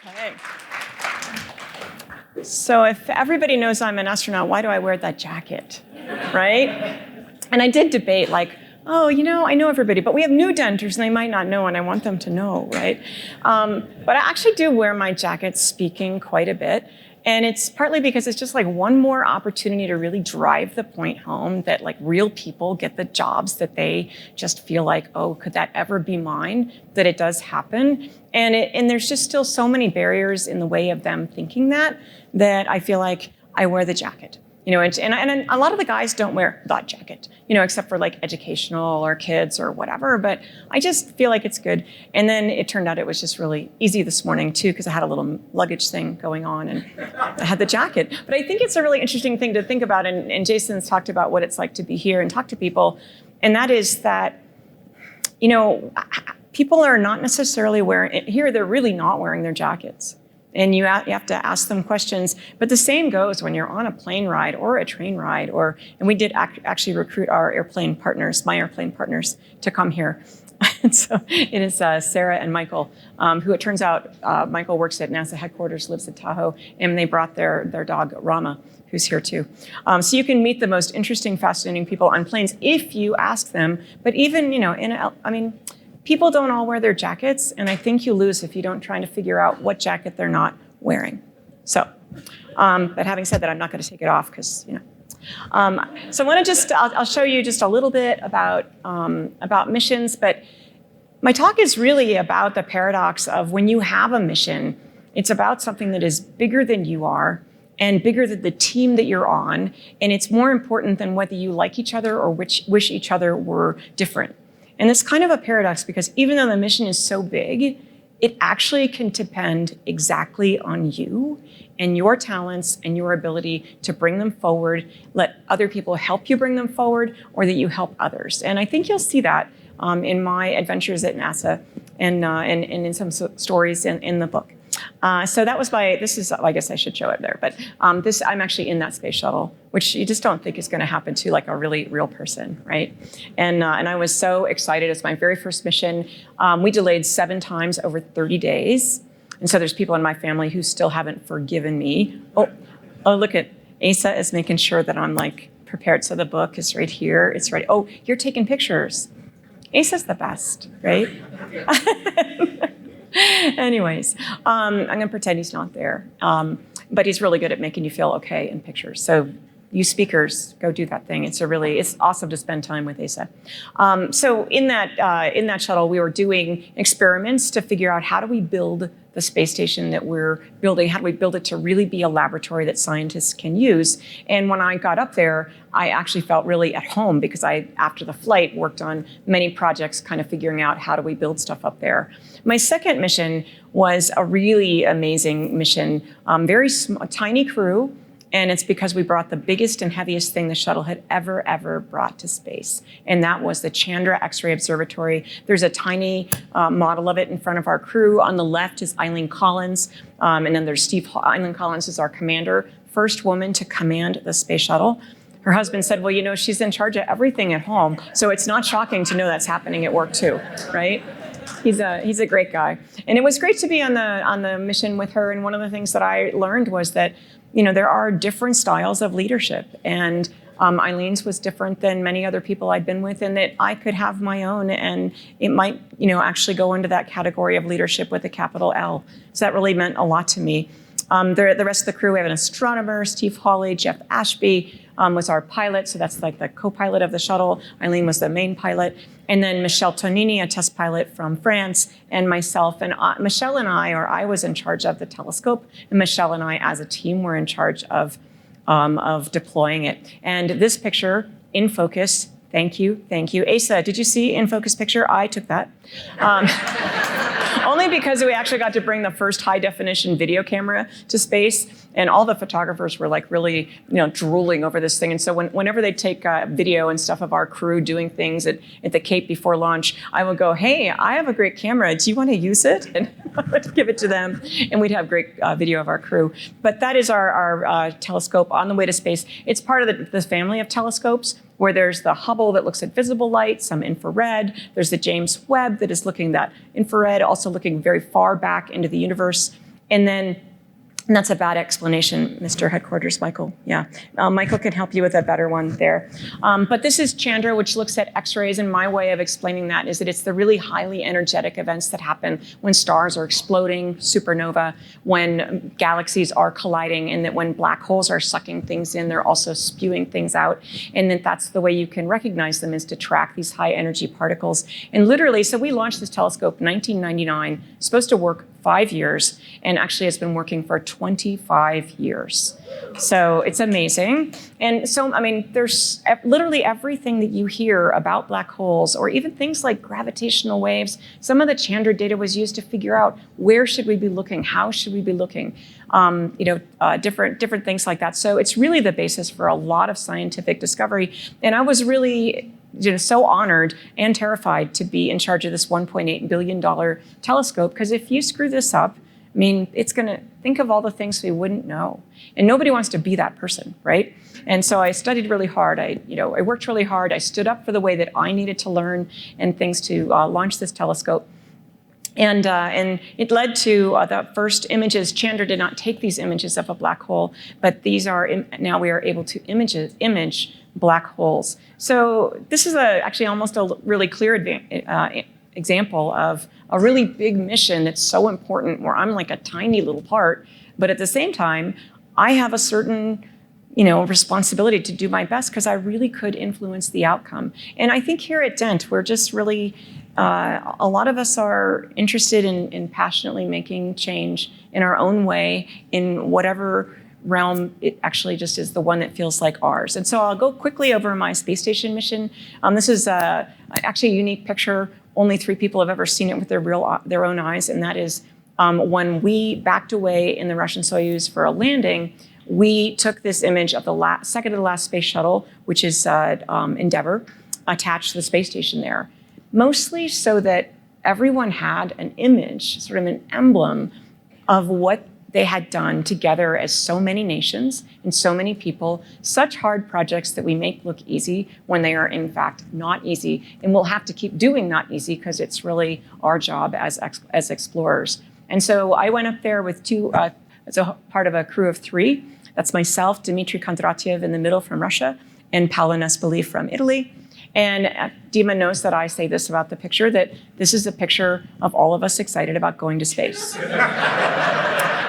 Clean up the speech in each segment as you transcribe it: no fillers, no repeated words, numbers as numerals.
Okay. So if everybody knows I'm an astronaut, why do I wear that jacket, right? And I did debate like, oh, I know everybody, but we have new denters and they might not know and I want them to know, right? But I actually do wear my jacket speaking quite a bit. And it's partly because it's just like one more opportunity to really drive the point home that like real people get the jobs that they just feel like, oh, could that ever be mine? That it does happen. And there's just still so many barriers in the way of them thinking that I feel like I wear the jacket. And a lot of the guys don't wear that jacket, except for like educational or kids or whatever. But I just feel like it's good. And then it turned out it was just really easy this morning too, because I had a little luggage thing going on and I had the jacket. But I think it's a really interesting thing to think about. And Jason's talked about what it's like to be here and talk to people. And that is that, people are not necessarily wearing, here they're really not wearing their jackets. And you have to ask them questions. But the same goes when you're on a plane ride or a train ride, and we did actually recruit my airplane partners to come here. And so it is Sarah and Michael, who it turns out Michael works at NASA headquarters, lives in Tahoe, and they brought their dog Rama, who's here too. So you can meet the most interesting, fascinating people on planes if you ask them. But even, people don't all wear their jackets, and I think you lose if you don't try to figure out what jacket they're not wearing. So, but having said that, I'm not going to take it off because, So I want to I'll show you just a little bit about missions, but my talk is really about the paradox of when you have a mission, it's about something that is bigger than you are and bigger than the team that you're on, and it's more important than whether you like each other or wish each other were different. And it's kind of a paradox because even though the mission is so big, it actually can depend exactly on you and your talents and your ability to bring them forward, let other people help you bring them forward, or that you help others. And I think you'll see that in my adventures at NASA and in some stories in the book. So that was I guess I should show it there, but I'm actually in that space shuttle, which you just don't think is going to happen to like a really real person, right? And I was so excited. It's my very first mission. We delayed 7 times over 30 days. And so there's people in my family who still haven't forgiven me. Oh, look at Asa is making sure that I'm like prepared. So the book is right here. It's ready. Oh, you're taking pictures. Asa's the best, right? Anyways, I'm going to pretend he's not there. But he's really good at making you feel okay in pictures. So you speakers, go do that thing. It's awesome to spend time with Asa. So in that shuttle, we were doing experiments to figure out how do we build the space station that we're building? How do we build it to really be a laboratory that scientists can use? And when I got up there, I actually felt really at home because after the flight, worked on many projects, kind of figuring out how do we build stuff up there. My second mission was a really amazing mission, a tiny crew. And it's because we brought the biggest and heaviest thing the shuttle had ever brought to space. And that was the Chandra X-ray Observatory. There's a tiny model of it in front of our crew. On the left is Eileen Collins. And then there's Eileen Collins is our commander, first woman to command the space shuttle. Her husband said, well, she's in charge of everything at home. So it's not shocking to know that's happening at work too, right? He's a great guy. And it was great to be on the mission with her. And one of the things that I learned was that there are different styles of leadership, and Eileen's was different than many other people I'd been with, and that I could have my own, and it might, actually go into that category of leadership with a capital L. So that really meant a lot to me. The rest of the crew, we have an astronomer, Steve Hawley, Jeff Ashby was our pilot, so that's like the co-pilot of the shuttle. Eileen was the main pilot. And then Michelle Tonini, a test pilot from France, and myself. And I was in charge of the telescope, and Michelle and I, as a team, were in charge of deploying it. And this picture, in focus, thank you. Asa, did you see in focus picture? I took that. Only because we actually got to bring the first high definition video camera to space, and all the photographers were like really, drooling over this thing. And so whenever they take video and stuff of our crew doing things at the Cape before launch, I would go, hey, I have a great camera. Do you want to use it? And I would give it to them, and we'd have great video of our crew. But that is our telescope on the way to space. It's part of the family of telescopes, where there's the Hubble that looks at visible light, some infrared. There's the James Webb that is looking at infrared, also looking very far back into the universe. And that's a bad explanation, Mr. Headquarters, Michael. Yeah, Michael can help you with a better one there. But this is Chandra, which looks at X-rays, and my way of explaining that is that it's the really highly energetic events that happen when stars are exploding, supernova, when galaxies are colliding, and that when black holes are sucking things in, they're also spewing things out. And that's the way you can recognize them, is to track these high energy particles. And literally, so we launched this telescope in 1999, supposed to work 5 years, and actually has been working for 25 years. So it's amazing. And so, I mean, there's literally everything that you hear about black holes, or even things like gravitational waves. Some of the Chandra data was used to figure out where should we be looking, how should we be looking, different things like that. So it's really the basis for a lot of scientific discovery. And I was really so honored and terrified to be in charge of this $1.8 billion telescope, because if you screw this up, I mean, it's going to think of all the things we wouldn't know. And nobody wants to be that person, right? And so I studied really hard. I worked really hard. I stood up for the way that I needed to learn and things to launch this telescope. And it led to the first images. Chandra did not take these images of a black hole, but these are, now we are able to image black holes. So this is actually almost a really clear example of a really big mission that's so important, where I'm like a tiny little part, but at the same time, I have a certain responsibility to do my best, because I really could influence the outcome. And I think here at Dent, we're just really, a lot of us are interested in passionately making change in our own way, in whatever realm it actually just is the one that feels like ours. And so I'll go quickly over my space station mission. This is actually a unique picture. Only 3 people have ever seen it with their own eyes, and that is when we backed away in the Russian Soyuz for a landing. We took this image of the second to the last space shuttle, which is Endeavour, attached to the space station there, mostly so that everyone had an image, sort of an emblem of what they had done together as so many nations and so many people, such hard projects that we make look easy when they are in fact not easy. And we'll have to keep doing not easy, because it's really our job as explorers. And so I went up there with as a part of a crew of 3. That's myself, Dmitry Kondratyev in the middle from Russia, and Paolo Nespoli from Italy. And Dima knows that I say this about the picture, that this is a picture of all of us excited about going to space.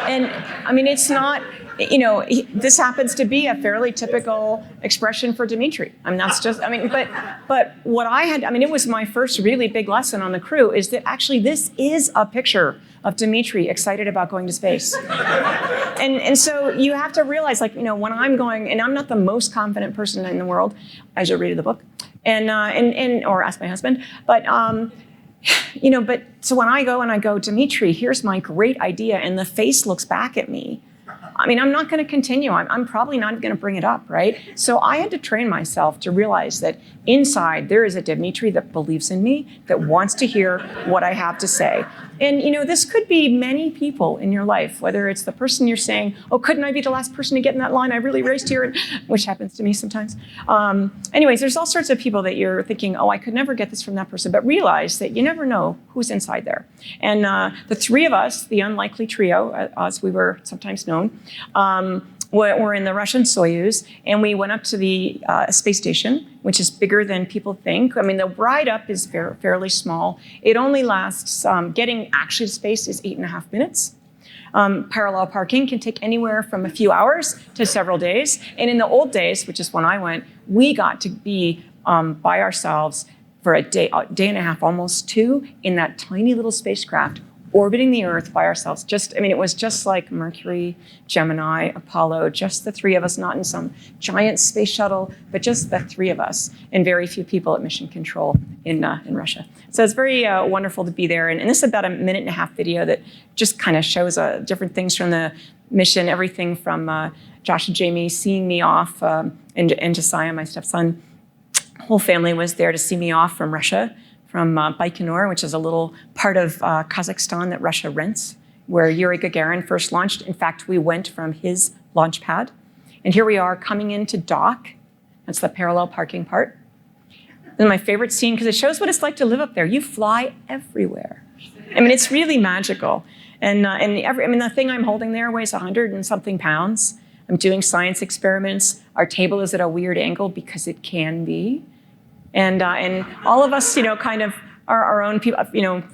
And I mean, it's not, this happens to be a fairly typical expression for Dmitry. I mean, that's just, but what it was my first really big lesson on the crew, is that actually this is a picture of Dmitry excited about going to space. And so you have to realize, when I'm going, and I'm not the most confident person in the world, as you'll read the book, or ask my husband, but so when I go, Dmitry, here's my great idea, and the face looks back at me, I'm not going to continue. I'm probably not going to bring it up, right? So I had to train myself to realize that inside there is a Dmitry that believes in me, that wants to hear what I have to say. And this could be many people in your life, whether it's the person you're saying, oh, couldn't I be the last person to get in that line? I really raced here, which happens to me sometimes. Anyways, there's all sorts of people that you're thinking, oh, I could never get this from that person, but realize that you never know who's inside there. And the 3 of us, the unlikely trio, as we were sometimes known, were in the Russian Soyuz, and we went up to the space station, which is bigger than people think. The ride up is fairly small. It only lasts, getting actually to space is 8.5 minutes. Parallel parking can take anywhere from a few hours to several days. And in the old days, which is when I went, we got to be by ourselves for a day and a half, almost 2, in that tiny little spacecraft, orbiting the Earth by ourselves. It was just like Mercury, Gemini, Apollo, just the 3 of us, not in some giant space shuttle, but just the 3 of us, and very few people at mission control in Russia. So it's very wonderful to be there. And this is about a 1.5-minute video that just kind of shows different things from the mission, everything from Josh and Jamie seeing me off, and Josiah, my stepson. Whole family was there to see me off from Russia, from Baikonur, which is a little part of Kazakhstan that Russia rents, where Yuri Gagarin first launched. In fact, we went from his launch pad. And here we are coming into dock. That's the parallel parking part. And my favorite scene, because it shows what it's like to live up there. You fly everywhere. I mean, it's really magical. And the thing I'm holding there weighs 100 and something pounds. I'm doing science experiments. Our table is at a weird angle because it can be. And all of us, kind of are our own people.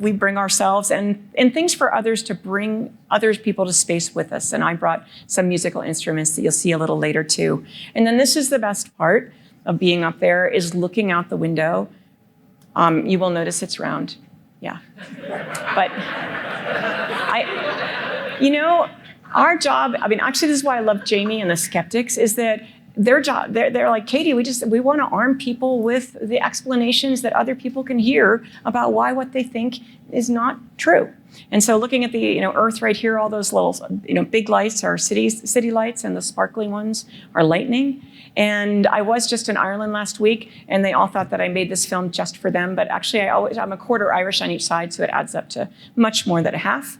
We bring ourselves and things for others to bring other people to space with us. And I brought some musical instruments that you'll see a little later too. And then this is the best part of being up there, is looking out the window. You will notice it's round. Yeah. But our job, actually this is why I love Jamie and the skeptics, is that their job, they're like, Cady, we want to arm people with the explanations that other people can hear about why what they think is not true. And so looking at the Earth right here, all those little big lights are city lights, and the sparkling ones are lightning. And I was just in Ireland last week, and they all thought that I made this film just for them. But actually, I'm a quarter Irish on each side, so it adds up to much more than a half.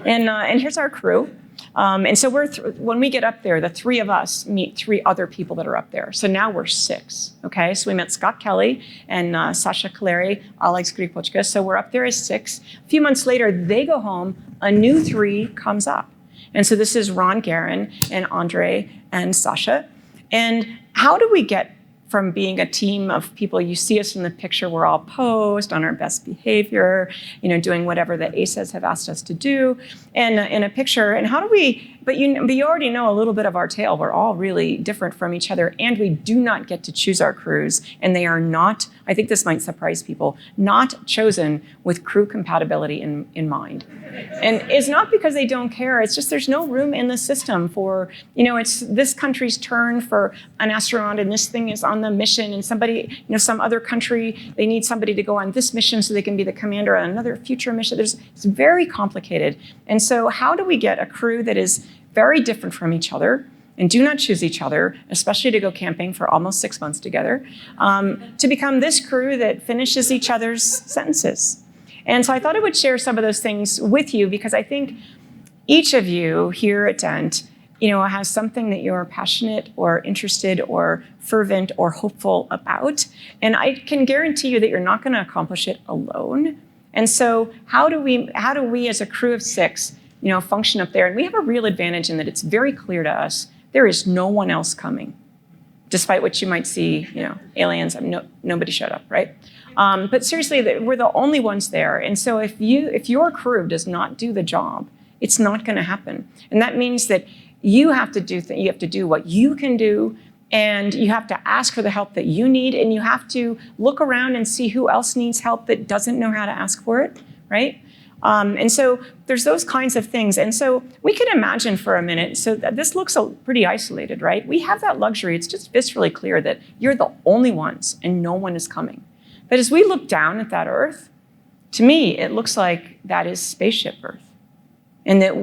And here's our crew. And so when we get up there, the three of us meet three other people that are up there. So now we're 6, okay? So we met Scott Kelly and Sasha Kaleri, Alex Gripochka. So we're up there as 6. A few months later, they go home, a new 3 comes up. And so this is Ron Guerin and Andre and Sasha. And how do we get from being a team of people, you see us in the picture, we're all posed on our best behavior, doing whatever the ACEs have asked us to do, and in a picture, and how do we, but you already know a little bit of our tale. We're all really different from each other, and we do not get to choose our crews, and they are not, I think this might surprise people, not chosen with crew compatibility in mind. And it's not because they don't care, it's just there's no room in the system for, it's this country's turn for an astronaut, and this thing is on the mission, and somebody, some other country, they need somebody to go on this mission so they can be the commander on another future mission. It's very complicated. And so how do we get a crew that is very different from each other and do not choose each other, especially to go camping for almost 6 months together, to become this crew that finishes each other's sentences? And so I thought I would share some of those things with you, because I think each of you here at Dent has something that you're passionate or interested or fervent or hopeful about. And I can guarantee you that you're not going to accomplish it alone. And so how do we as a crew of 6, function up there? And we have a real advantage in that it's very clear to us there is no one else coming. Despite what you might see, aliens, nobody showed up, right? But seriously, we're the only ones there. And so if your crew does not do the job, it's not going to happen. And that means that you have to do what you can do, and you have to ask for the help that you need, and you have to look around and see who else needs help that doesn't know how to ask for it, right? And so there's those kinds of things. And so we can imagine for a minute, so this looks pretty isolated, right? We have that luxury. It's just viscerally clear that you're the only ones and no one is coming. But as we look down at that Earth, to me, it looks like that is spaceship Earth. And that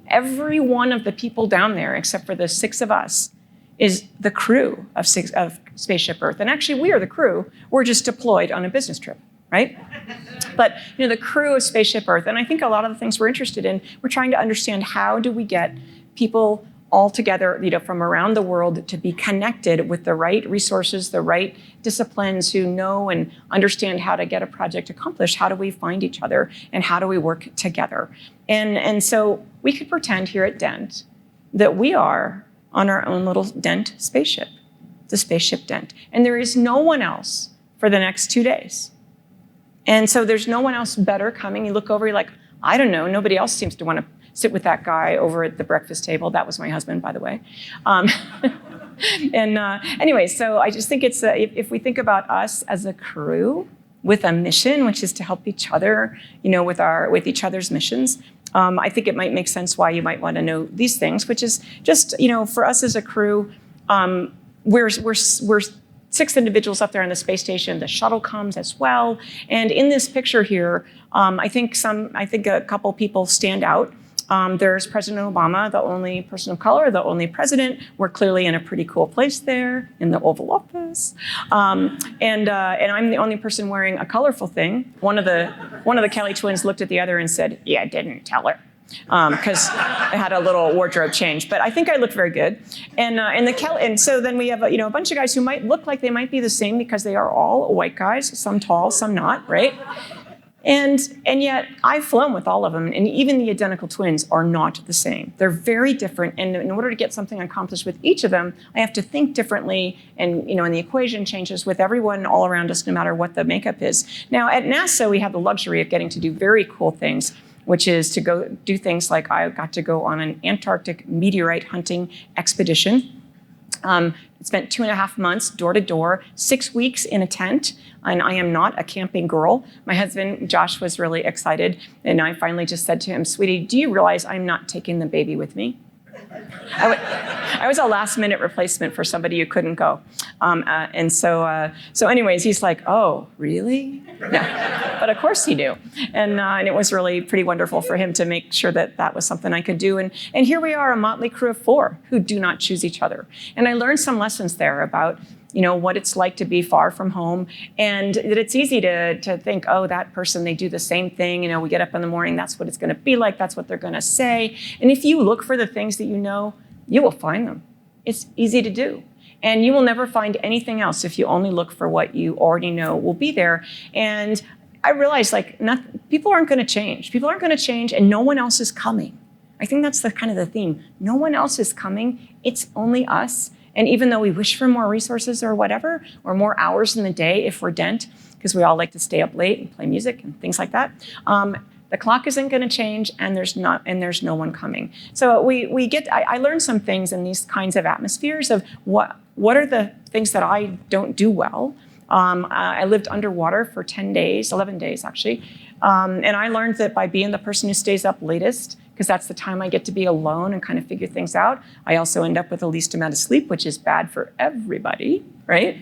every one of the people down there, except for the 6 of us, is the crew of Spaceship Earth. And actually, we are the crew. We're just deployed on a business trip, right? But the crew of Spaceship Earth, and I think a lot of the things we're interested in, we're trying to understand how do we get people all together, from around the world to be connected with the right resources, the right disciplines, who know and understand how to get a project accomplished. How do we find each other, and how do we work together? And so we could pretend here at Dent that we are on our own little Dent spaceship, the spaceship Dent. And there is no one else for the next 2 days. And so there's no one else better coming. You look over, you're like, I don't know, nobody else seems to want to sit with that guy over at the breakfast table. That was my husband, by the way. Anyway, so I just think it's, if we think about us as a crew with a mission, which is to help each other, with each other's missions, I think it might make sense why you might want to know these things, which is just, for us as a crew, we're 6 individuals up there on the space station. The shuttle comes as well. And in this picture here, I think a couple people stand out. There's President Obama, the only person of color, the only president. We're clearly in a pretty cool place there in the Oval Office. And I'm the only person wearing a colorful thing. One of the Kelly twins looked at the other and said, "Yeah, didn't tell her." Because I had a little wardrobe change, but I think I looked very good. And so then we have a bunch of guys who might look like they might be the same because they are all white guys, some tall, some not, right? And yet, I've flown with all of them, and even the identical twins are not the same. They're very different, and in order to get something accomplished with each of them, I have to think differently, and and the equation changes with everyone all around us, no matter what the makeup is. Now, at NASA, we have the luxury of getting to do very cool things, which is to go do things like I got to go on an Antarctic meteorite hunting expedition. Spent 2.5 months door to door, 6 weeks in a tent, and I am not a camping girl. My husband, Josh, was really excited, and I finally just said to him, "Sweetie, do you realize I'm not taking the baby with me?" I was a last-minute replacement for somebody who couldn't go. So anyways, he's like, "Oh, really?" No. But of course he knew. And it was really pretty wonderful for him to make sure that that was something I could do. And here we are, a motley crew of 4 who do not choose each other. And I learned some lessons there about what it's like to be far from home, and that it's easy to think, oh, that person, they do the same thing. We get up in the morning, that's what it's going to be like, that's what they're going to say. And if you look for the things that you will find them. It's easy to do. And you will never find anything else if you only look for what you already know will be there. And I realized people aren't going to change. People aren't going to change, and no one else is coming. I think that's the kind of the theme. No one else is coming. It's only us. And even though we wish for more resources or whatever, or more hours in the day if we're Dent, because we all like to stay up late and play music and things like that, the clock isn't going to change, and there's no one coming. So I learned some things in these kinds of atmospheres of what are the things that I don't do well. I lived underwater for 11 days actually. And I learned that by being the person who stays up latest, because that's the time I get to be alone and kind of figure things out, I also end up with the least amount of sleep, which is bad for everybody, right?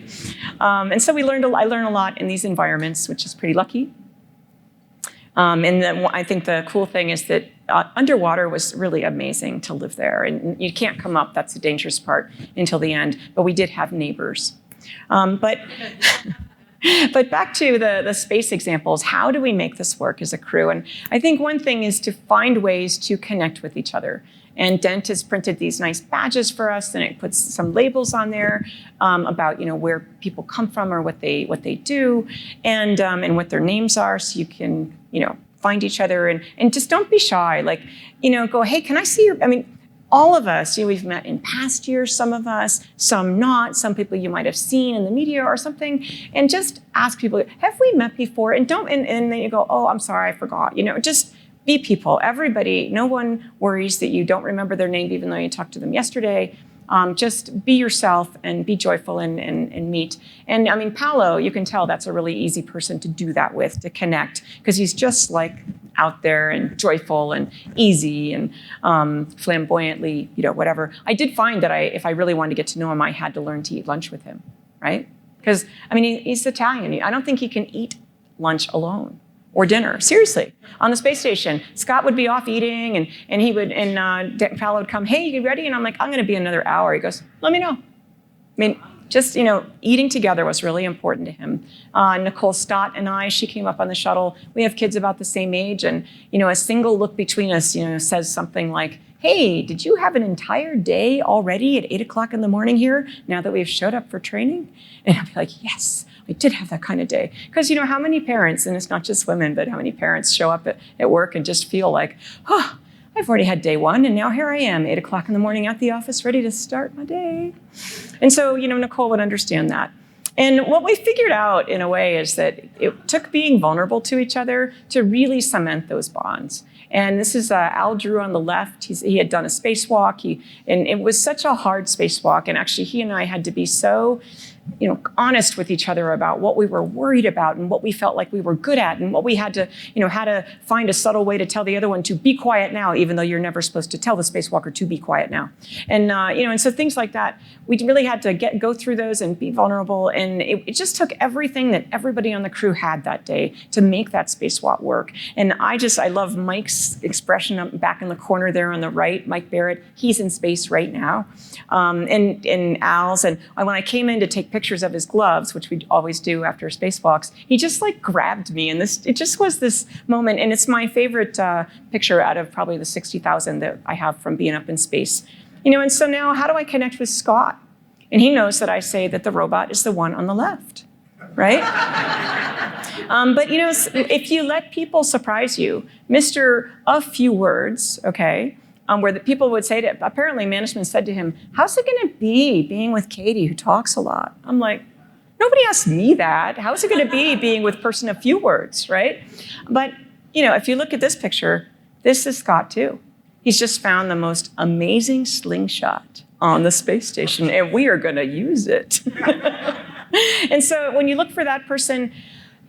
And so I learned a lot in these environments, which is pretty lucky. And then I think the cool thing is that underwater was really amazing to live there. And you can't come up, that's the dangerous part, until the end. But we did have neighbors. But back to the space examples, how do we make this work as a crew? And I think one thing is to find ways to connect with each other. And Dent has printed these nice badges for us, and it puts some labels on there about where people come from or what they do, and what their names are, so you can find each other and just don't be shy. Go, hey, can I see your? All of us, we've met in past years, some of us, some not, some people you might have seen in the media or something, and just ask people, have we met before? And then you go, oh, I'm sorry, I forgot. Just be people. Everybody, no one worries that you don't remember their name even though you talked to them yesterday. Just be yourself and be joyful and meet. And Paolo, you can tell that's a really easy person to do that with, to connect, because he's just out there and joyful and easy and flamboyantly, whatever. I did find that if I really wanted to get to know him, I had to learn to eat lunch with him, right? Because, he's Italian. I don't think he can eat lunch alone. Or dinner, seriously. On the space station, Scott would be off eating, and he would, and Paolo would come, hey, you ready? And I'm like, I'm going to be another hour. He goes, let me know. Just, eating together was really important to him. Nicole Stott and I, she came up on the shuttle. We have kids about the same age, and, a single look between us, says something like, hey, did you have an entire day already at 8 o'clock in the morning here, now that we've showed up for training? And I'll be like, yes, I did have that kind of day. Because, how many parents, and it's not just women, but how many parents show up at work and just feel like, oh, I've already had day one, and now here I am, 8 o'clock in the morning at the office, ready to start my day. And so, Nicole would understand that. And what we figured out, in a way, is that it took being vulnerable to each other to really cement those bonds. And this is Al Drew on the left. He had done a spacewalk, and it was such a hard spacewalk. And actually, he and I had to be so honest with each other about what we were worried about and what we felt like we were good at, and what we had to, how to find a subtle way to tell the other one to be quiet now, even though you're never supposed to tell the spacewalker to be quiet now. And, and so things like that, we really had to go through those and be vulnerable. And it just took everything that everybody on the crew had that day to make that spacewalk work. And I love Mike's expression up back in the corner there on the right, Mike Barrett. He's in space right now. And Al's, and when I came in to take pictures of his gloves, which we always do after spacewalks, he just grabbed me, and it just was this moment, and it's my favorite picture out of probably the 60,000 that I have from being up in space. And so now how do I connect with Scott? And he knows that I say that the robot is the one on the left, right? But if you let people surprise you, Mr. A few words, okay, where the people would say to, apparently management said to him, how's it gonna be being with Cady who talks a lot? I'm like, nobody asked me that. How's it gonna be being with person of few words, right? But if you look at this picture, this is Scott too. He's just found the most amazing slingshot on the space station, and we are gonna use it. And so when you look for that person,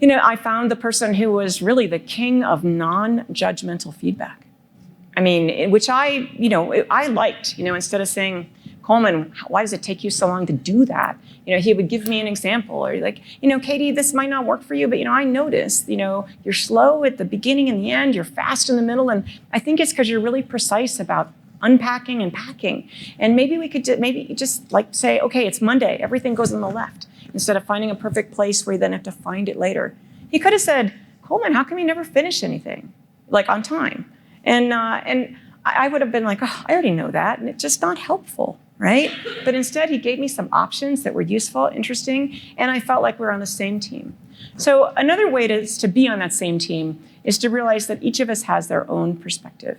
I found the person who was really the king of non-judgmental feedback. I mean, which I liked, instead of saying, Coleman, why does it take you so long to do that? He would give me an example, or like, Cady, this might not work for you, but I noticed, you're slow at the beginning and the end, you're fast in the middle, and I think it's because you're really precise about unpacking and packing. And maybe we could just like say, okay, it's Monday, everything goes on the left, instead of finding a perfect place where you then have to find it later. He could have said, Coleman, how come you never finish anything, like on time? And I would have been like, oh, I already know that, and it's just not helpful, right? But instead, he gave me some options that were useful, interesting, and I felt like we were on the same team. So another way to be on that same team is to realize that each of us has their own perspective.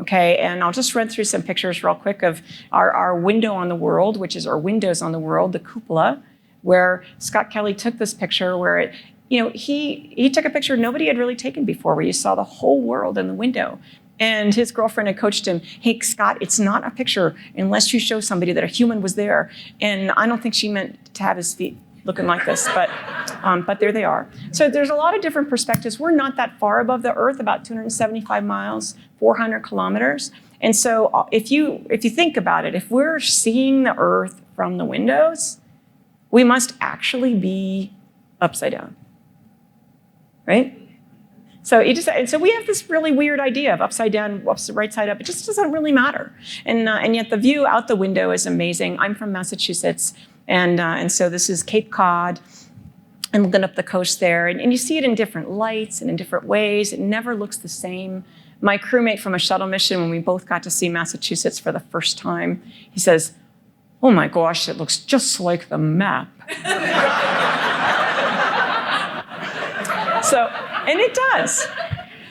Okay, and I'll just run through some pictures real quick of our window on the world, which is our windows on the world, the cupola, where Scott Kelly took this picture where he took a picture nobody had really taken before, where you saw the whole world in the window. And his girlfriend had coached him, hey, Scott, it's not a picture unless you show somebody that a human was there. And I don't think she meant to have his feet looking like this, but there they are. So there's a lot of different perspectives. We're not that far above the Earth, about 275 miles, 400 kilometers. And so if you think about it, if we're seeing the Earth from the windows, we must actually be upside down, right? So we have this really weird idea of upside down, right side up. It just doesn't really matter. And yet the view out the window is amazing. I'm from Massachusetts, and so this is Cape Cod, and looking up the coast there. And you see it in different lights and in different ways. It never looks the same. My crewmate from a shuttle mission, when we both got to see Massachusetts for the first time, he says, oh my gosh, it looks just like the map. And it does.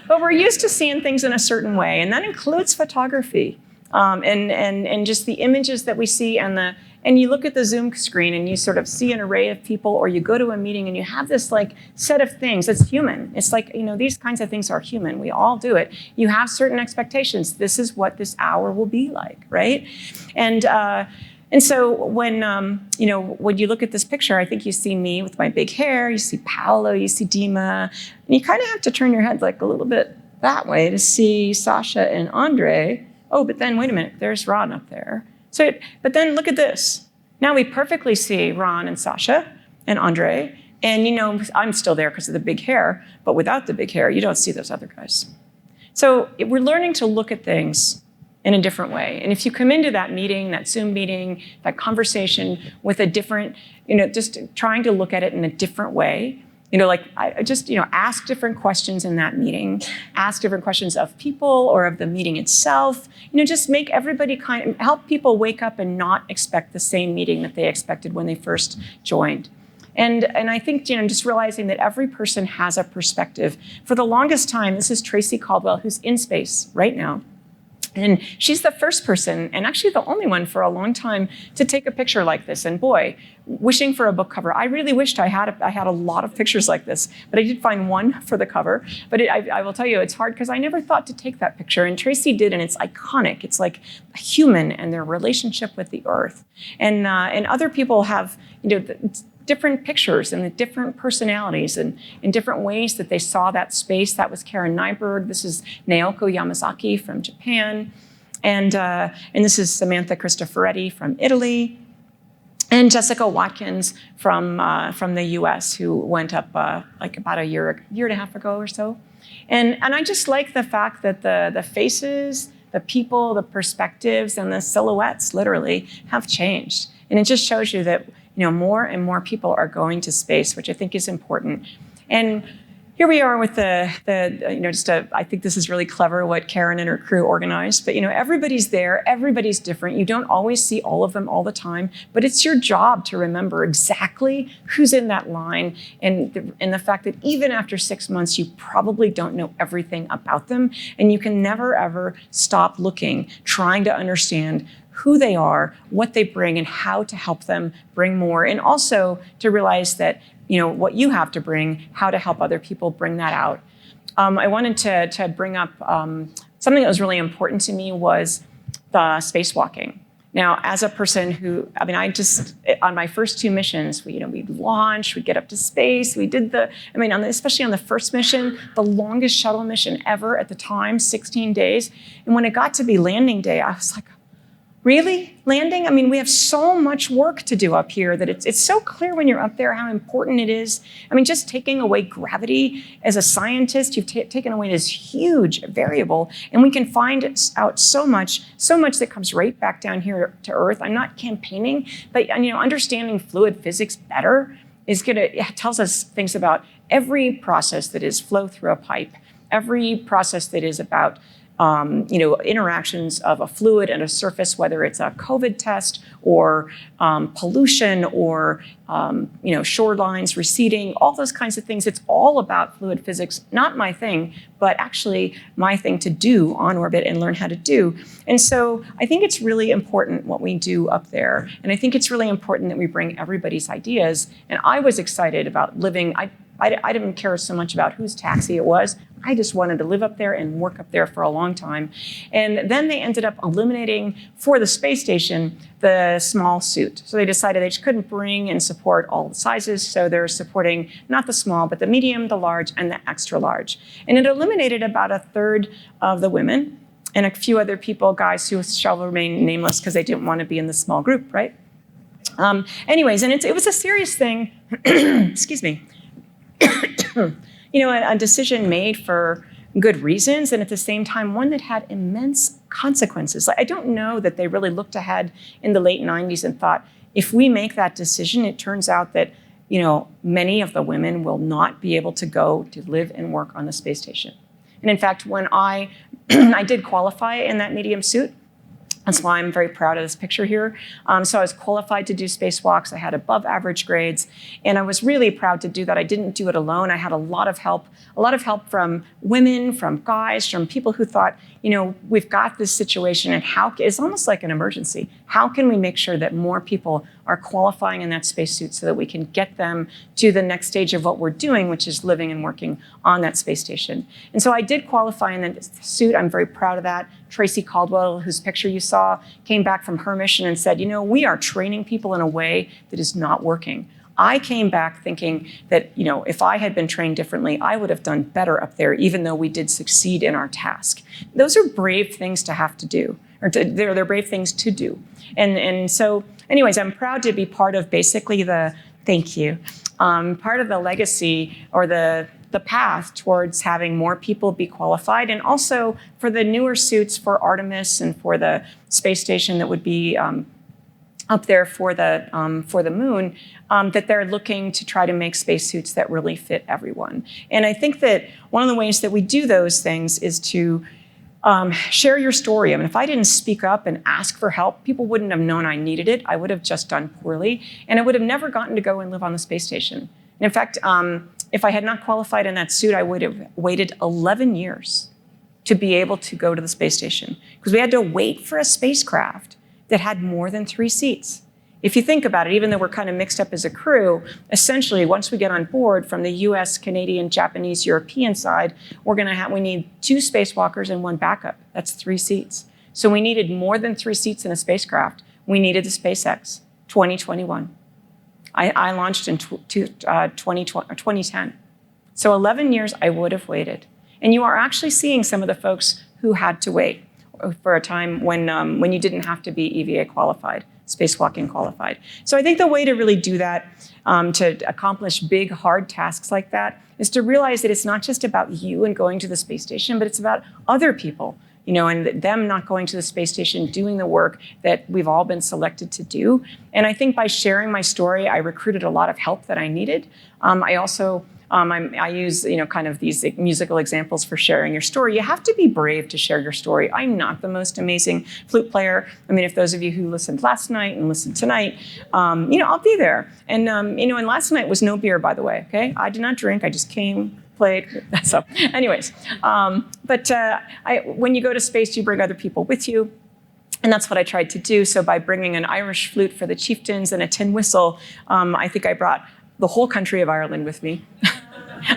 But we're used to seeing things in a certain way, and that includes photography, and just the images that we see, and you look at the Zoom screen and you sort of see an array of people, or you go to a meeting and you have this like set of things. It's human. It's like, these kinds of things are human. We all do it. You have certain expectations. This is what this hour will be like, right? And so when you look at this picture, I think you see me with my big hair, you see Paolo, you see Dima, and you kind of have to turn your head like a little bit that way to see Sasha and Andre. Oh, but then wait a minute, there's Ron up there. But then look at this. Now we perfectly see Ron and Sasha and Andre, and I'm still there because of the big hair, but without the big hair, you don't see those other guys. So we're learning to look at things in a different way. And if you come into that meeting, that Zoom meeting, that conversation with a different, just trying to look at it in a different way, ask different questions in that meeting, ask different questions of people or of the meeting itself, just make everybody help people wake up and not expect the same meeting that they expected when they first joined. And I think, just realizing that every person has a perspective. For the longest time, this is Tracy Caldwell, who's in space right now. And she's the first person, and actually the only one for a long time, to take a picture like this. And boy, wishing for a book cover. I really wished I had a lot of pictures like this, but I did find one for the cover. But I will tell you, it's hard because I never thought to take that picture. And Tracy did, and it's iconic. It's like a human and their relationship with the Earth. And other people have, different pictures and the different personalities and in different ways that they saw that space. That was Karen Nyberg. This is Naoko Yamazaki from Japan. And this is Samantha Cristoforetti from Italy. And Jessica Watkins from the US, who went up like about a year and a half ago or so. And I just like the fact that the faces, the people, the perspectives, and the silhouettes literally have changed. And it just shows you that more and more people are going to space, which I think is important. And here we are with I think this is really clever what Karen and her crew organized, but everybody's there, everybody's different. You don't always see all of them all the time, but it's your job to remember exactly who's in that line and the fact that even after 6 months, you probably don't know everything about them, and you can never ever stop looking, trying to understand who they are, what they bring, and how to help them bring more, and also to realize that what you have to bring, how to help other people bring that out. I wanted to bring up something that was really important to me was the spacewalking. Now, as a person who, on my first 2 missions, we'd launch, we'd get up to space, we did especially on the first mission, the longest shuttle mission ever at the time, 16 days. And when it got to be landing day, I was like, really? Landing? We have so much work to do up here that it's so clear when you're up there how important it is. Just taking away gravity, as a scientist, you've taken away this huge variable, and we can find out so much that comes right back down here to Earth. I'm not campaigning, but understanding fluid physics better it tells us things about every process that is flow through a pipe, every process that is about interactions of a fluid and a surface, whether it's a COVID test or pollution or shorelines receding, all those kinds of things. It's all about fluid physics, not my thing, but actually my thing to do on orbit and learn how to do. And so I think it's really important what we do up there. And I think it's really important that we bring everybody's ideas. And I was excited about living. I didn't care so much about whose taxi it was. I just wanted to live up there and work up there for a long time. And then they ended up eliminating, for the space station, the small suit. So they decided they just couldn't bring and support all the sizes. So they're supporting not the small, but the medium, the large, and the extra large. And it eliminated about 1/3 of the women and a few other people, guys who shall remain nameless because they didn't want to be in the small group, right? Anyways, and it was a serious thing. Excuse me. A decision made for good reasons, and at the same time, one that had immense consequences. I don't know that they really looked ahead in the late 90s and thought, if we make that decision, it turns out that, many of the women will not be able to go to live and work on the space station. And in fact, when I did qualify in that medium suit, that's why I'm very proud of this picture here. So I was qualified to do spacewalks. I had above average grades, and I was really proud to do that. I didn't do it alone. I had a lot of help from women, from guys, from people who thought, we've got this situation, and it's almost like an emergency. How can we make sure that more people are qualifying in that spacesuit so that we can get them to the next stage of what we're doing, which is living and working on that space station? And so I did qualify in that suit. I'm very proud of that. Tracy Caldwell, whose picture you saw, came back from her mission and said, we are training people in a way that is not working. I came back thinking that, if I had been trained differently, I would have done better up there, even though we did succeed in our task. Those are brave things to have to do, or they're brave things to do. And so, anyways, I'm proud to be part of basically part of the legacy or the path towards having more people be qualified, and also for the newer suits for Artemis and for the space station that would be up there for the moon, that they're looking to try to make spacesuits that really fit everyone. And I think that one of the ways that we do those things is to share your story. If I didn't speak up and ask for help, people wouldn't have known I needed it. I would have just done poorly, and I would have never gotten to go and live on the space station. And in fact, if I had not qualified in that suit, I would have waited 11 years to be able to go to the space station, because we had to wait for a spacecraft that had more than 3 seats. If you think about it, even though we're kind of mixed up as a crew, essentially, once we get on board from the US, Canadian, Japanese, European side, we need 2 spacewalkers and 1 backup. That's 3 seats. So we needed more than 3 seats in a spacecraft. We needed the SpaceX 2021. I launched in 2010. So 11 years I would have waited. And you are actually seeing some of the folks who had to wait for a time when you didn't have to be EVA qualified, spacewalking qualified. So I think the way to really do that, to accomplish big, hard tasks like that, is to realize that it's not just about you and going to the space station, but it's about other people, and them not going to the space station, doing the work that we've all been selected to do. And I think by sharing my story, I recruited a lot of help that I needed. I also I use, kind of these musical examples for sharing your story. You have to be brave to share your story. I'm not the most amazing flute player. I mean, if those of you who listened last night and listened tonight, I'll be there. And, and last night was no beer, by the way, okay? I did not drink. I just came, played. So anyways, when you go to space, you bring other people with you. And that's what I tried to do. So by bringing an Irish flute for the chieftains and a tin whistle, I think I brought the whole country of Ireland with me.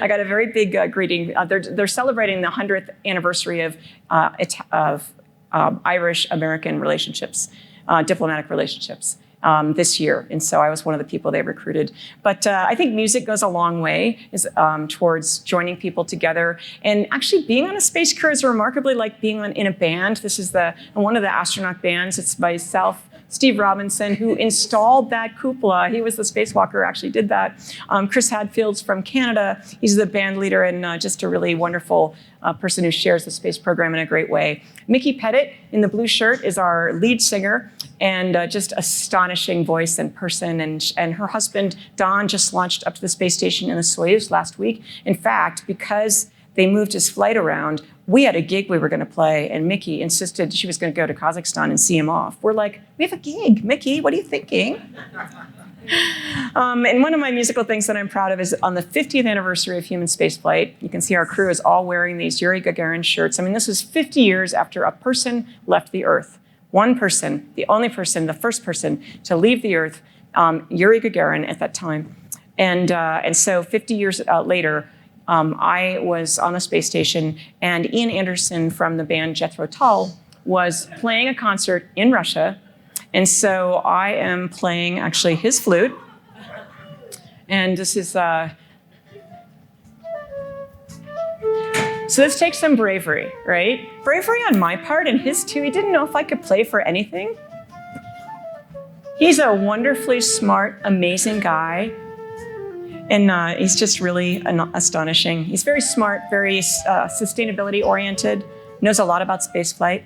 I got a very big greeting. They're celebrating the 100th anniversary of Irish-American relationships, diplomatic relationships. This year. And so I was one of the people they recruited. But I think music goes a long way towards joining people together. And actually being on a space crew is remarkably like being in a band. This is one of the astronaut bands. It's myself, Steve Robinson, who installed that cupola. He was the spacewalker who actually did that. Chris Hadfield's from Canada. He's the band leader and just a really wonderful person who shares the space program in a great way. Mickey Pettit in the blue shirt is our lead singer and just astonishing voice and person. And her husband, Don, just launched up to the space station in the Soyuz last week. In fact, because they moved his flight around, we had a gig we were going to play, and Mickey insisted she was going to go to Kazakhstan and see him off. We're like, we have a gig, Mickey, what are you thinking? And one of my musical things that I'm proud of is on the 50th anniversary of human spaceflight, you can see our crew is all wearing these Yuri Gagarin shirts. I mean, this was 50 years after a person left the Earth. One person, the only person, the first person to leave the Earth, Yuri Gagarin at that time. And so 50 years later, I was on the space station, and Ian Anderson from the band Jethro Tull was playing a concert in Russia. And so I am playing actually his flute. And this is, so this takes some bravery, right? Bravery on my part and his too. He didn't know if I could play for anything. He's a wonderfully smart, amazing guy. And he's just really astonishing. He's very smart, very sustainability oriented, knows a lot about spaceflight.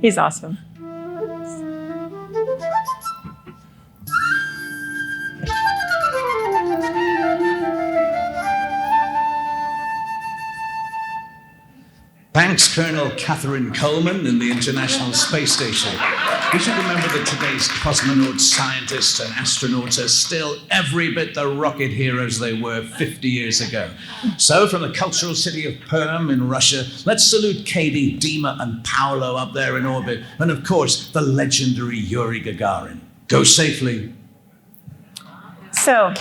He's awesome. Thanks, Colonel Cady Coleman in the International Space Station. We should remember that today's cosmonauts, scientists, and astronauts are still every bit the rocket heroes they were 50 years ago. So, from the cultural city of Perm in Russia, let's salute Cady, Dima, and Paolo up there in orbit, and of course, the legendary Yuri Gagarin. Go safely. So,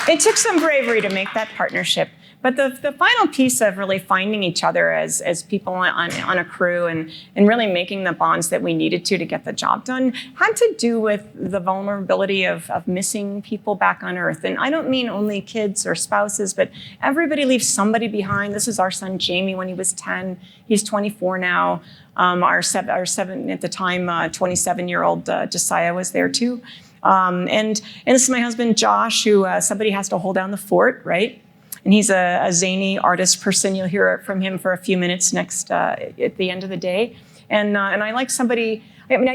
it took some bravery to make that partnership. But the final piece of really finding each other as people on a crew and really making the bonds that we needed to get the job done had to do with the vulnerability of missing people back on Earth. And I don't mean only kids or spouses, but everybody leaves somebody behind. This is our son, Jamie, when he was 10. He's 24 now. Our seven at the time, 27-year-old Josiah was there too. And this is my husband, Josh, who somebody has to hold down the fort, right? And he's a zany artist person. You'll hear from him for a few minutes next at the end of the day. And I like somebody. I mean,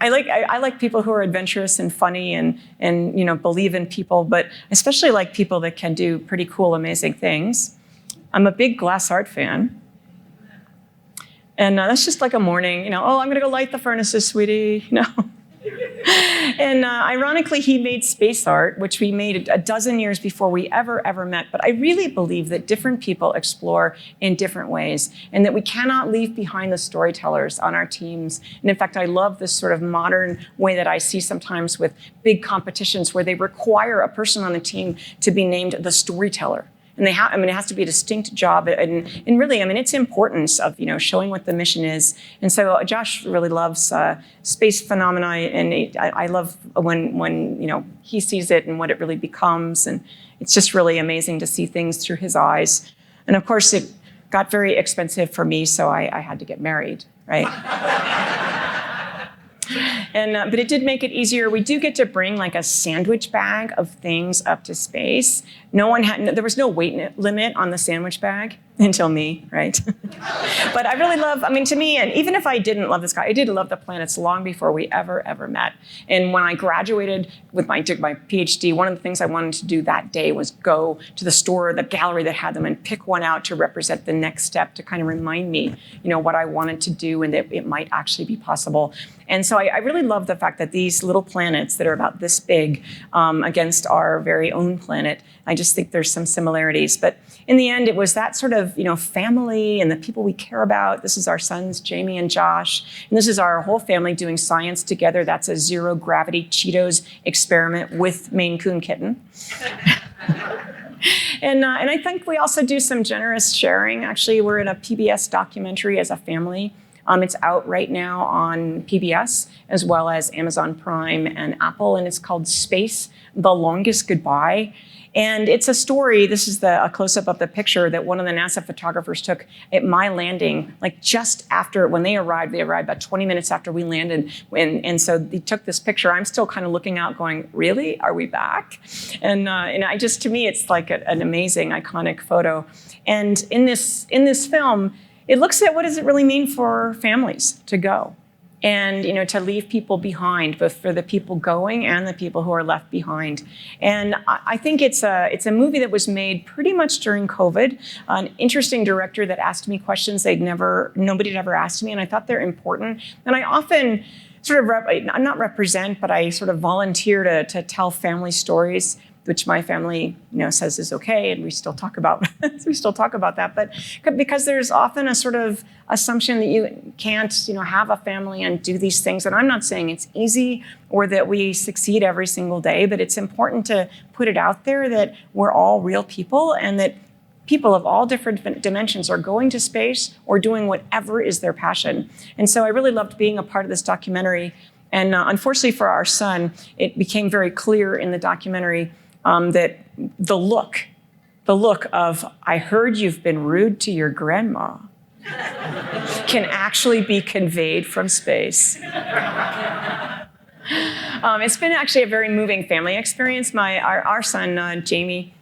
I like people who are adventurous and funny and believe in people, but especially like people that can do pretty cool, amazing things. I'm a big glass art fan. And that's just like a morning, oh, I'm gonna go light the furnaces, sweetie, And ironically, he made space art, which we made a dozen years before we ever met. But I really believe that different people explore in different ways and that we cannot leave behind the storytellers on our teams. And in fact, I love this sort of modern way that I see sometimes with big competitions where they require a person on the team to be named the storyteller. And it has to be a distinct job, and really, its importance of showing what the mission is. And so Josh really loves space phenomena, and I love when he sees it and what it really becomes, and it's just really amazing to see things through his eyes. And of course, it got very expensive for me, so I had to get married, right? But it did make it easier. We do get to bring like a sandwich bag of things up to space. There was no weight limit on the sandwich bag. until me, right? But I really love, I mean, to me, and even if I didn't love this guy, I did love the planets long before we ever met. And when I graduated with my PhD, one of the things I wanted to do that day was go to the store, the gallery that had them, and pick one out to represent the next step, to kind of remind me, what I wanted to do and that it might actually be possible. And so I really love the fact that these little planets that are about this big against our very own planet, I just think there's some similarities. But in the end, it was that sort of, family and the people we care about. This is our sons, Jamie and Josh. And this is our whole family doing science together. That's a zero gravity Cheetos experiment with Maine Coon kitten. And I think we also do some generous sharing. Actually, we're in a PBS documentary as a family. It's out right now on PBS, as well as Amazon Prime and Apple, and it's called Space, The Longest Goodbye. And it's a story, this is a close-up of the picture that one of the NASA photographers took at my landing, like just after, when they arrived about 20 minutes after we landed. And so they took this picture. I'm still kind of looking out going, really, are we back? And I just, to me, it's like an amazing, iconic photo. And in this film, it looks at what does it really mean for families to go and, to leave people behind, both for the people going and the people who are left behind. And I think it's a movie that was made pretty much during COVID. An interesting director that asked me questions nobody had ever asked me, and I thought they're important. And I often sort of, not represent, but I sort of volunteer to tell family stories, which my family, says is okay, and we still talk about that. But because there's often a sort of assumption that you can't, have a family and do these things. And I'm not saying it's easy or that we succeed every single day, but it's important to put it out there that we're all real people and that people of all different dimensions are going to space or doing whatever is their passion. And so I really loved being a part of this documentary. And unfortunately for our son, it became very clear in the documentary that the look of, I heard you've been rude to your grandma, can actually be conveyed from space. It's been actually a very moving family experience. Our son, Jamie,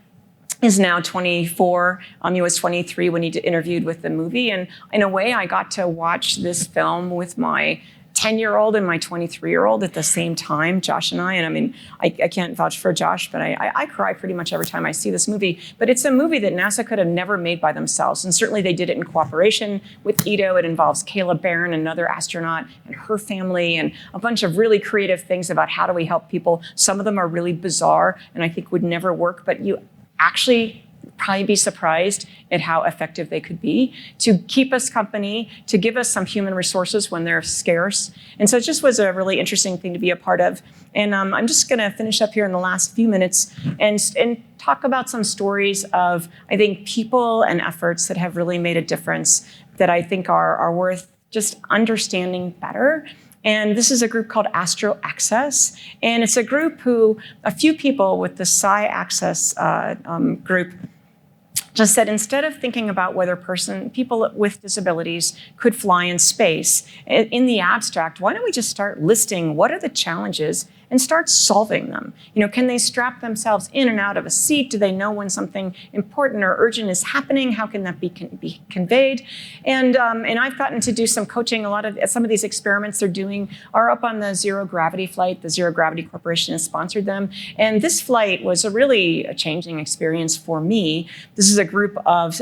is now 24. He was 23 when he interviewed with the movie. And in a way, I got to watch this film with my 10-year-old and my 23-year-old at the same time, Josh and I. And I mean, I can't vouch for Josh, but I cry pretty much every time I see this movie. But it's a movie that NASA could have never made by themselves. And certainly they did it in cooperation with Ito. It involves Kayla Barron, another astronaut, and her family, and a bunch of really creative things about how do we help people. Some of them are really bizarre and I think would never work, but you actually probably be surprised at how effective they could be to keep us company, to give us some human resources when they're scarce. And so it just was a really interesting thing to be a part of. And I'm just going to finish up here in the last few minutes and talk about some stories of, I think, people and efforts that have really made a difference that I think are worth just understanding better. And this is a group called Astro Access. And it's a group a few people with the Psi Access group just said, instead of thinking about whether people with disabilities could fly in space in the abstract, why don't we just start listing what are the challenges and start solving them? Can they strap themselves in and out of a seat? Do they know when something important or urgent is happening? How can that be conveyed? And I've gotten to do some coaching. Some of these experiments they're doing are up on the zero gravity flight. The Zero Gravity Corporation has sponsored them. And this flight was a changing experience for me. This is a group of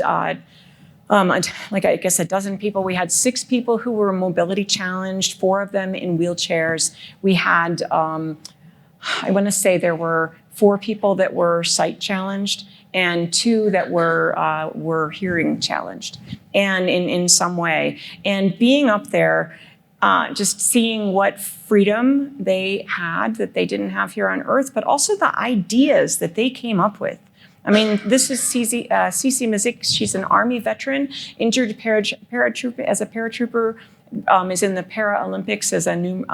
like I guess a dozen people. We had 6 people who were mobility challenged, 4 of them in wheelchairs. We had, I want to say there were 4 people that were sight challenged and 2 that were hearing challenged and in some way. And being up there, just seeing what freedom they had that they didn't have here on Earth, but also the ideas that they came up with. I mean, this is Cece Mizik. She's an Army veteran, injured as a paratrooper, is in the Paralympics as a new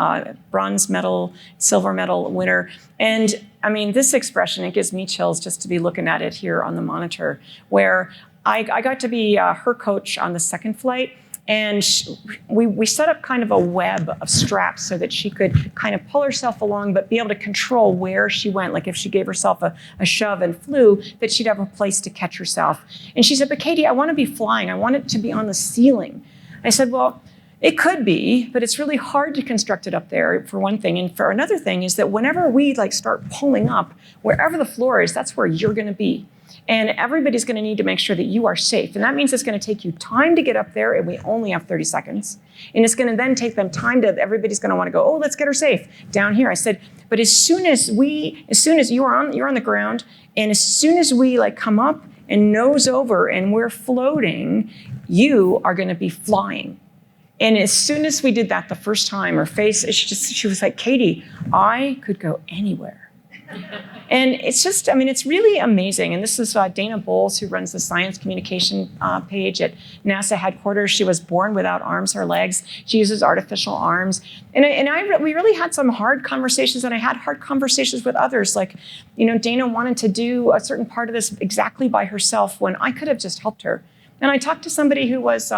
bronze medal, silver medal winner. And I mean, this expression, it gives me chills just to be looking at it here on the monitor, where I got to be her coach on the second flight. And we set up kind of a web of straps so that she could kind of pull herself along, but be able to control where she went. Like if she gave herself a shove and flew, that she'd have a place to catch herself. And she said, but Cady, I want to be flying. I want it to be on the ceiling. I said, well, it could be, but it's really hard to construct it up there, for one thing. And for another thing is that whenever we like start pulling up, wherever the floor is, that's where you're going to be. And everybody's going to need to make sure that you are safe. And that means it's going to take you time to get up there, and we only have 30 seconds. And it's going to then take them time to, everybody's going to want to go, oh, let's get her safe down here. I said, but as soon as you're on the ground, and as soon as we like come up and nose over and we're floating, you are going to be flying. And as soon as we did that the first time, her face, she was like, Cady, I could go anywhere. And it's just, I mean, it's really amazing. And this is Dana Bowles, who runs the science communication page at NASA headquarters. She was born without arms or legs. She uses artificial arms. And we really had some hard conversations, and I had hard conversations with others. Like, Dana wanted to do a certain part of this exactly by herself when I could have just helped her. And I talked to somebody who was,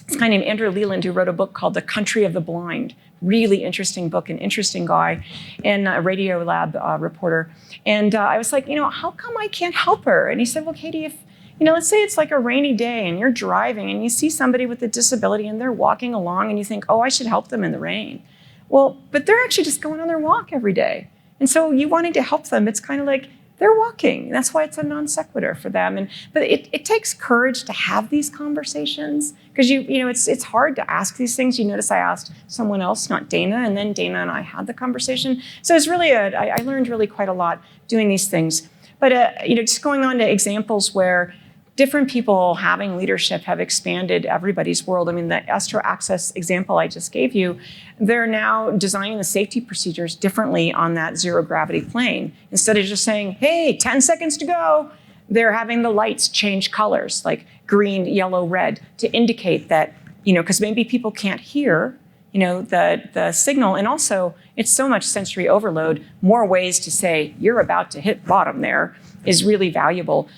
this guy named Andrew Leland, who wrote a book called The Country of the Blind. Really interesting book, an interesting guy, and a Radio Lab reporter. And I was like, how come I can't help her? And he said, well, Cady, if, let's say it's like a rainy day and you're driving and you see somebody with a disability and they're walking along and you think, oh, I should help them in the rain. Well, but they're actually just going on their walk every day. And so you wanting to help them, it's kind of like, they're walking. That's why it's a non sequitur for them. But it takes courage to have these conversations, because it's hard to ask these things. You notice I asked someone else, not Dana, and then Dana and I had the conversation. So it's really I learned really quite a lot doing these things. But just going on to examples where different people having leadership have expanded everybody's world. I mean, the Astro Access example I just gave you, they're now designing the safety procedures differently on that zero gravity plane. Instead of just saying, hey, 10 seconds to go, they're having the lights change colors, like green, yellow, red, to indicate that, because maybe people can't hear, the signal. And also, it's so much sensory overload. More ways to say, you're about to hit bottom there is really valuable.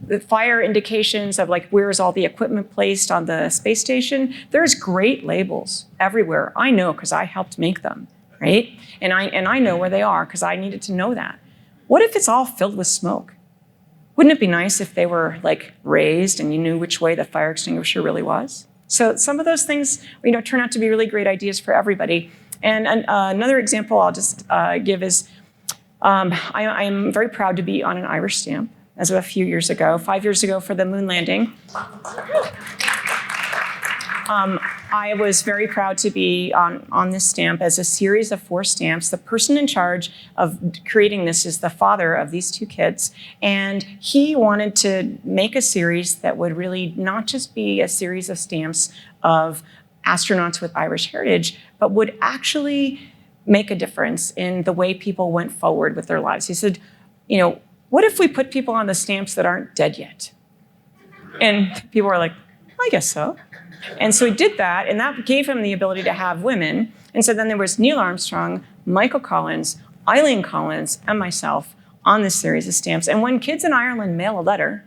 The fire indications of like, where is all the equipment placed on the space station? There's great labels everywhere. I know because I helped make them, right? And I know where they are because I needed to know that. What if it's all filled with smoke? Wouldn't it be nice if they were like raised and you knew which way the fire extinguisher really was? So some of those things, turn out to be really great ideas for everybody. And another example I'll just give is, I am very proud to be on an Irish stamp as of a few years ago, 5 years ago for the moon landing. I was very proud to be on this stamp as a series of 4 stamps. The person in charge of creating this is the father of these 2 kids. And he wanted to make a series that would really not just be a series of stamps of astronauts with Irish heritage, but would actually make a difference in the way people went forward with their lives. He said, what if we put people on the stamps that aren't dead yet? And people were like, I guess so. And so he did that, and that gave him the ability to have women. And so then there was Neil Armstrong, Michael Collins, Eileen Collins, and myself on this series of stamps. And when kids in Ireland mail a letter,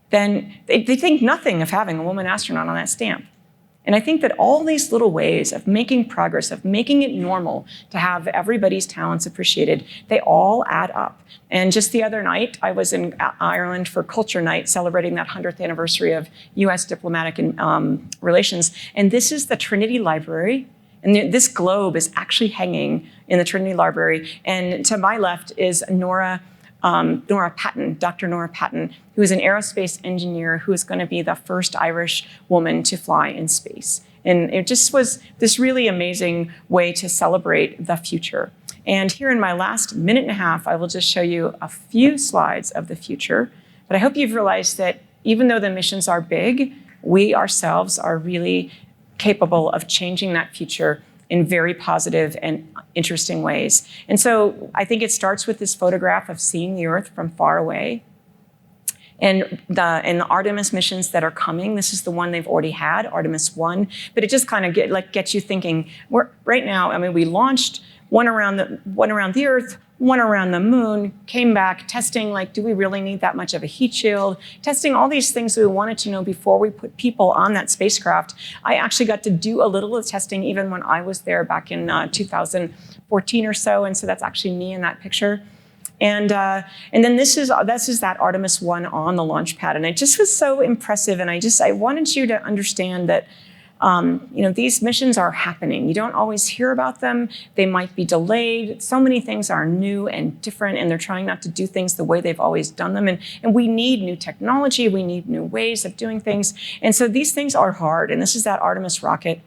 then they think nothing of having a woman astronaut on that stamp. And I think that all these little ways of making progress, of making it normal to have everybody's talents appreciated, they all add up. And just the other night, I was in Ireland for Culture Night, celebrating that 100th anniversary of US diplomatic relations. And this is the Trinity Library. And this globe is actually hanging in the Trinity Library. And to my left is Nora Patton, Dr. Nora Patton, who is an aerospace engineer who is going to be the first Irish woman to fly in space. And it just was this really amazing way to celebrate the future. And here in my last minute and a half, I will just show you a few slides of the future. But I hope you've realized that even though the missions are big, we ourselves are really capable of changing that future in very positive and interesting ways. And so I think it starts with this photograph of seeing the Earth from far away. And the Artemis missions that are coming, this is the one they've already had, Artemis 1. But it just kind of gets you thinking. Right now, I mean, we launched one around the Earth, went around the moon, came back, testing, like, do we really need that much of a heat shield? Testing all these things that we wanted to know before we put people on that spacecraft. I actually got to do a little of the testing even when I was there back in 2014 or so, and so that's actually me in that picture. And then this is that Artemis 1 on the launch pad, and it just was so impressive. And I wanted you to understand that these missions are happening. You don't always hear about them. They might be delayed. So many things are new and different, and they're trying not to do things the way they've always done them. And we need new technology. We need new ways of doing things. And so these things are hard. And this is that Artemis rocket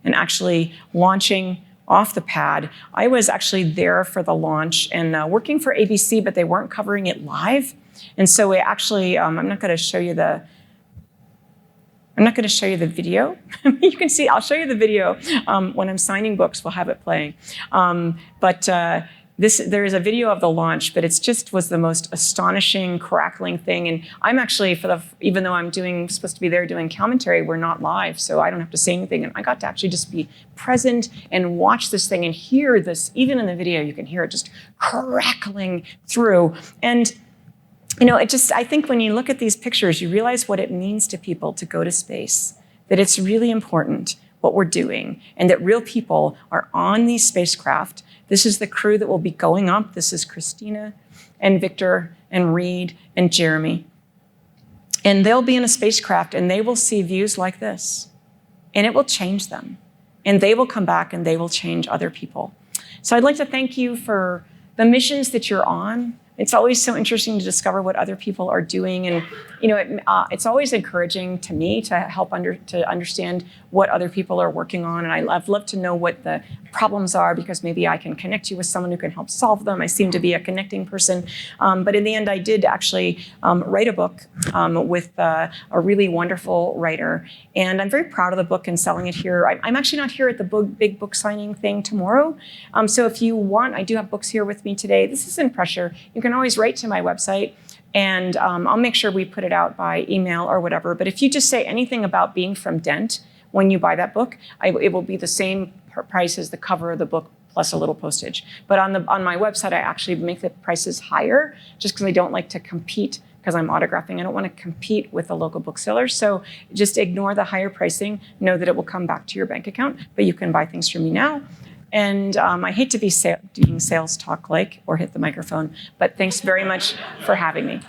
and actually launching off the pad. I was actually there for the launch and working for ABC, but they weren't covering it live. And so we actually, I'm not going to show you the video. You can see, I'll show you the video when I'm signing books, we'll have it playing. There is a video of the launch, but it was the most astonishing, crackling thing. And I'm actually, even though I'm supposed to be there doing commentary, we're not live, so I don't have to say anything. And I got to actually just be present and watch this thing and hear this. Even in the video, you can hear it just crackling through. And I think when you look at these pictures, you realize what it means to people to go to space, that it's really important what we're doing, and that real people are on these spacecraft. This is the crew that will be going up. This is Christina and Victor and Reed and Jeremy. And they'll be in a spacecraft and they will see views like this, and it will change them. And they will come back and they will change other people. So I'd like to thank you for the missions that you're on. It's always so interesting to discover what other people are doing, and it's always encouraging to me to help to understand what other people are working on. And I've loved to know what the problems are, because maybe I can connect you with someone who can help solve them. I seem to be a connecting person, but in the end, I did actually write a book with a really wonderful writer, and I'm very proud of the book and selling it here. I'm actually not here at the big book signing thing tomorrow, so if you want, I do have books here with me today. This isn't pressure. You can always write to my website, and I'll make sure we put it out by email or whatever. But if you just say anything about being from Dent when you buy that book, it will be the same price as the cover of the book plus a little postage. But on my website, I actually make the prices higher just because I don't like to compete, because I'm autographing. I don't want to compete with the local booksellers. So just ignore the higher pricing. Know that it will come back to your bank account, but you can buy things from me now. And I hate to be doing sales talk or hit the microphone, but thanks very much for having me.